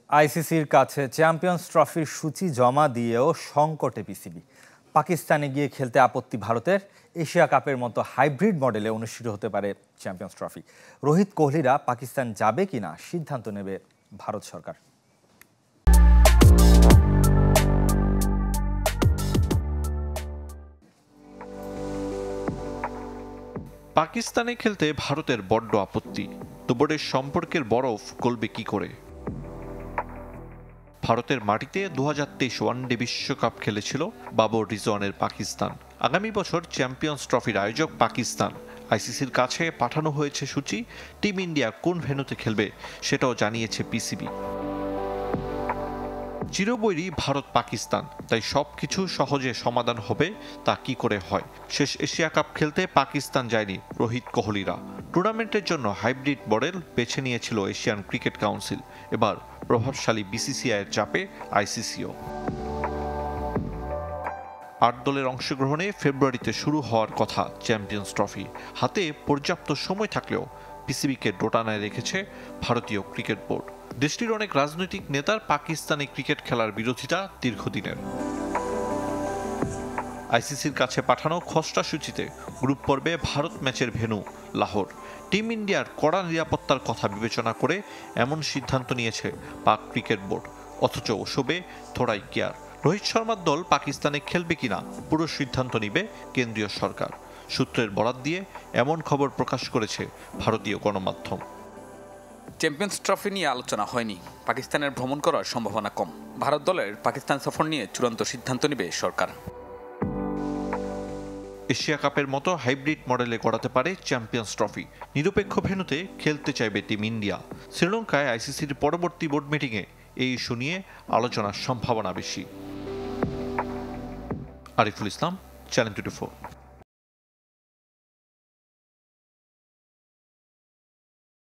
আইসিসির কাছে চ্যাম্পিয়ন্স ট্রফির সূচি জমা দিয়েও সংকটে পিসিবি। পাকিস্তানে গিয়ে খেলতে আপত্তি ভারতের। এশিয়া কাপের মতো হাইব্রিড মডেলে অনুষ্ঠিত হতে পারে চ্যাম্পিয়ন্স ট্রফি। রোহিত কোহলিরা পাকিস্তান যাবে কিনা সিদ্ধান্ত নেবে ভারত সরকার। পাকিস্তানে খেলতে ভারতের বড্ড আপত্তি। দুবোর্ডের সম্পর্কের বরফ গলবে কি করে? ভারতের মাটিতে 2023 ওয়ানডে বিশ্বকাপ খেলেছিল বাবর রিজওয়ানের পাকিস্তান। আগামী বছর চ্যাম্পিয়ন্স ট্রফির আয়োজক পাকিস্তান। আইসিসির কাছে পাঠানো হয়েছে সূচি। টিম ইন্ডিয়া কোন ভেন্যুতে খেলবে সেটাও জানিয়েছে পিসিবি। চিরবৈরী ভারত পাকিস্তান, তাই সবকিছু সহজে সমাধান হবে তা কি করে হয়? শেষ এশিয়া কাপ খেলতে পাকিস্তান যায়নি রোহিত কোহলিরা। টুর্নামেন্টের জন্য হাইব্রিড মডেল বেছে নিয়েছিল এশিয়ান ক্রিকেট কাউন্সিল। এবার প্রভাবশালী বিসিসিআইয়ের চাপে আইসিসিও। 8 দলের অংশগ্রহণে ফেব্রুয়ারিতে শুরু হওয়ার কথা চ্যাম্পিয়ন্স ট্রফি। হাতে পর্যাপ্ত সময় থাকলেও পিসিবিকে দোটানায় রেখেছে ভারতীয় ক্রিকেট বোর্ড। দেশটির অনেক রাজনৈতিক নেতার পাকিস্তানে ক্রিকেট খেলার বিরোধিতা দীর্ঘদিনের। আইসিসির কাছে পাঠানো খসড়া সূচিতে গ্রুপ পর্বে ভারত ম্যাচের ভেন্যু লাহোর। টিম ইন্ডিয়ার কড়া নিরাপত্তার কথা বিবেচনা করে এমন সিদ্ধান্ত নিয়েছে পাক ক্রিকেট বোর্ড। অথচ ওসবে থোড়াই কেয়ার। রোহিত শর্মার দল পাকিস্তানে খেলবে কিনা পুরো সিদ্ধান্ত নিবে কেন্দ্রীয় সরকার। সূত্রের বরাত দিয়ে এমন খবর প্রকাশ করেছে ভারতীয় গণমাধ্যম। চ্যাম্পিয়ন্স ট্রফি নিয়ে আলোচনা হয়নি। পাকিস্তানের ভ্রমণ করার সম্ভাবনা কম। ভারত দলের পাকিস্তান সফর নিয়ে চূড়ান্ত সিদ্ধান্ত নেবে সরকার। এশিয়া কাপের মতো হাইব্রিড মডেলে গড়াতে পারে চ্যাম্পিয়ন্স ট্রফি। নিরপেক্ষ ভেন্যুতে খেলতে চাইবে টিম ইন্ডিয়া। শ্রীলঙ্কায় আইসিসির পরবর্তী বোর্ড মিটিংয়ে এই ইস্যু নিয়ে আলোচনার সম্ভাবনা বেশি। আরিফুল ইসলাম, চ্যানেল 24।